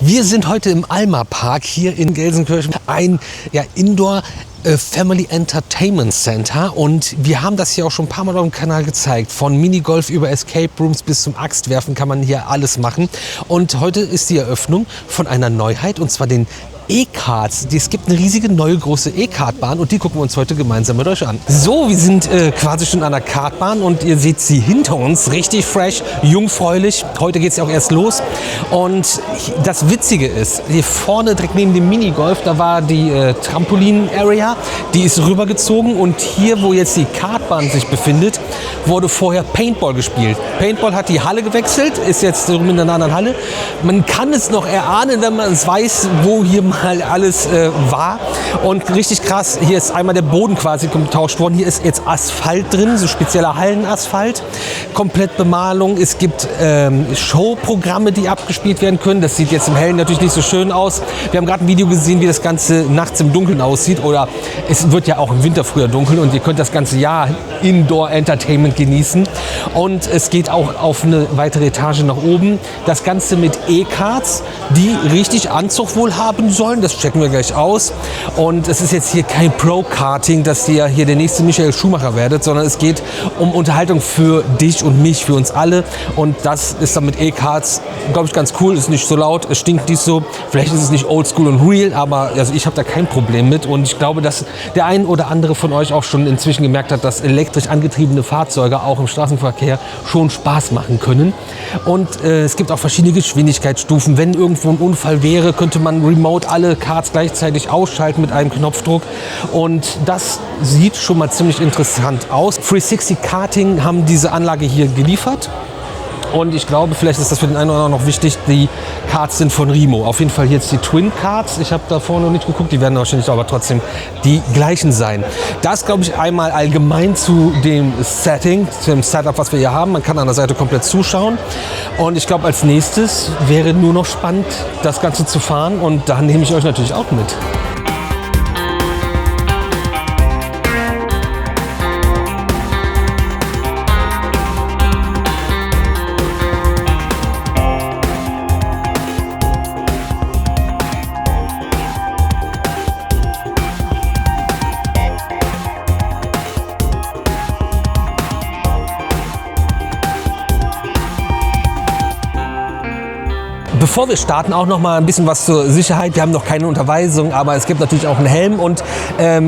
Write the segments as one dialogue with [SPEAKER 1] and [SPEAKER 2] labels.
[SPEAKER 1] Wir sind heute im Alma Park hier in Gelsenkirchen, ein Indoor Family Entertainment Center, und wir haben das hier auch schon ein paar Mal auf dem Kanal gezeigt. Von Minigolf über Escape Rooms bis zum Axtwerfen kann man hier alles machen. Und heute ist die Eröffnung von einer Neuheit, und zwar den E-Karts. Es gibt eine riesige neue große E-Kart-Bahn, und die gucken wir uns heute gemeinsam mit euch an. So, wir sind quasi schon an der Kartbahn, und ihr seht sie hinter uns, richtig fresh, jungfräulich. Heute geht es ja auch erst los. Und das Witzige ist, hier vorne direkt neben dem Minigolf, da war die Trampolin-Area, die ist rübergezogen, und hier, wo jetzt die Kartbahn sich befindet, wurde vorher Paintball gespielt. Paintball hat die Halle gewechselt, ist jetzt in einer anderen Halle. Man kann es noch erahnen, wenn man es weiß, wo hier mal alles war. Und richtig krass, hier ist einmal der Boden quasi getauscht worden. Hier ist jetzt Asphalt drin, so spezieller Hallenasphalt. Komplett Bemalung. Es gibt Showprogramme, die abgespielt werden können. Das sieht jetzt im Hellen natürlich nicht so schön aus. Wir haben gerade ein Video gesehen, wie das Ganze nachts im Dunkeln aussieht. Oder es wird ja auch im Winter früher dunkel, und ihr könnt das ganze Jahr Indoor Entertainment genießen. Und es geht auch auf eine weitere Etage nach oben. Das Ganze mit E-Karts, die richtig Anzug wohl haben sollen. Das checken wir gleich aus. Und es ist jetzt hier kein Pro-Karting, dass ihr hier der nächste Michael Schumacher werdet, sondern es geht um Unterhaltung für dich und mich, für uns alle. Und das ist dann mit E-Karts, glaube ich, ganz cool. Ist nicht so laut, es stinkt nicht so. Vielleicht ist es nicht oldschool und real, aber also ich habe da kein Problem mit. Und ich glaube, dass der ein oder andere von euch auch schon inzwischen gemerkt hat, dass elektrisch angetriebene Fahrzeuge auch im Straßenverkehr schon Spaß machen können. Und es gibt auch verschiedene Geschwindigkeitsstufen. Wenn irgendwo ein Unfall wäre, könnte man remote alle Karts gleichzeitig ausschalten mit einem Knopfdruck. Und das sieht schon mal ziemlich interessant aus. 360 Karting haben diese Anlage hier geliefert. Und ich glaube, vielleicht ist das für den einen oder anderen noch wichtig, die Karts sind von Rimo. Auf jeden Fall jetzt die Twin Karts. Ich habe da vorne noch nicht geguckt, die werden wahrscheinlich aber trotzdem die gleichen sein. Das glaube ich einmal allgemein zu dem Setting, zu dem Setup, was wir hier haben. Man kann an der Seite komplett zuschauen. Und ich glaube, als nächstes wäre nur noch spannend, das Ganze zu fahren. Und da nehme ich euch natürlich auch mit. Bevor wir starten, auch noch mal ein bisschen was zur Sicherheit. Wir haben noch keine Unterweisung, aber es gibt natürlich auch einen Helm, und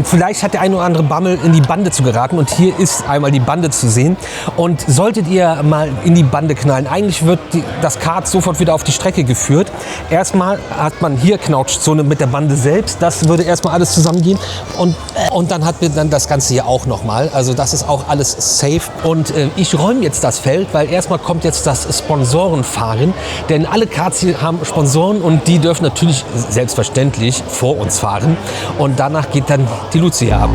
[SPEAKER 1] vielleicht hat der eine oder andere Bammel in die Bande zu geraten, und hier ist einmal die Bande zu sehen. Und solltet ihr mal in die Bande knallen, eigentlich wird das Kart sofort wieder auf die Strecke geführt. Erstmal hat man hier Knautschzone mit der Bande selbst, das würde erstmal alles zusammengehen, und dann hat man dann das Ganze hier auch noch mal. Also das ist auch alles safe, und ich räume jetzt das Feld, weil erstmal kommt jetzt das Sponsorenfahren, denn alle Karts hier haben Sponsoren, und die dürfen natürlich selbstverständlich vor uns fahren, und danach geht dann die Lucia ab.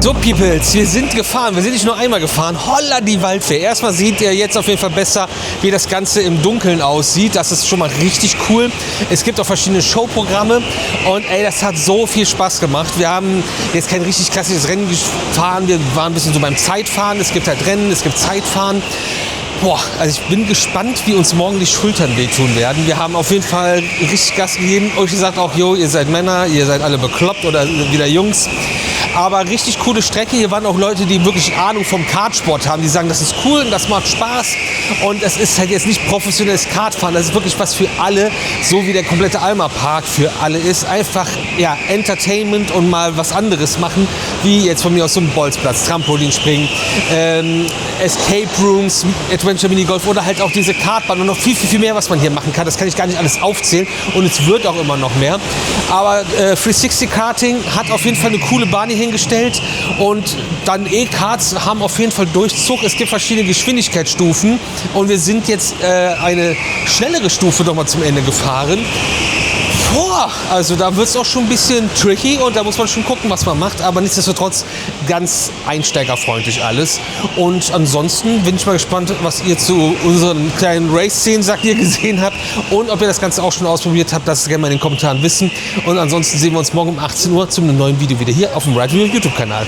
[SPEAKER 1] So, Peoples, wir sind gefahren. Wir sind nicht nur einmal gefahren. Holla die Waldfee. Erstmal seht ihr jetzt auf jeden Fall besser, wie das Ganze im Dunkeln aussieht. Das ist schon mal richtig cool. Es gibt auch verschiedene Showprogramme. Und ey, das hat so viel Spaß gemacht. Wir haben jetzt kein richtig klassisches Rennen gefahren. Wir waren ein bisschen so beim Zeitfahren. Es gibt halt Rennen, es gibt Zeitfahren. Boah, also ich bin gespannt, wie uns morgen die Schultern wehtun werden. Wir haben auf jeden Fall richtig Gas gegeben. Euch gesagt auch, jo, ihr seid Männer, ihr seid alle bekloppt oder wieder Jungs. Aber richtig coole Strecke. Hier waren auch Leute, die wirklich Ahnung vom Kartsport haben. Die sagen, das ist cool und das macht Spaß. Und es ist halt jetzt nicht professionelles Kartfahren. Das ist wirklich was für alle, so wie der komplette Alma Park für alle ist. Einfach ja, Entertainment und mal was anderes machen, wie jetzt von mir aus so einem Bolzplatz, Trampolinspringen, Escape Rooms, Adventure Minigolf oder halt auch diese Kartbahn und noch viel, viel, viel mehr, was man hier machen kann. Das kann ich gar nicht alles aufzählen und es wird auch immer noch mehr. Aber 360 Karting hat auf jeden Fall eine coole Bahn hier hingestellt und dann E-Karts haben auf jeden Fall Durchzug. Es gibt verschiedene Geschwindigkeitsstufen und wir sind jetzt eine schnellere Stufe noch mal zum Ende gefahren. Boah, also da wird es auch schon ein bisschen tricky und da muss man schon gucken, was man macht, aber nichtsdestotrotz ganz einsteigerfreundlich alles. Und ansonsten bin ich mal gespannt, was ihr zu unseren kleinen Race-Szenen sagt, ihr gesehen habt und ob ihr das Ganze auch schon ausprobiert habt, lasst es gerne mal in den Kommentaren wissen. Und ansonsten sehen wir uns morgen um 18 Uhr zu einem neuen Video wieder hier auf dem Ride Review YouTube-Kanal.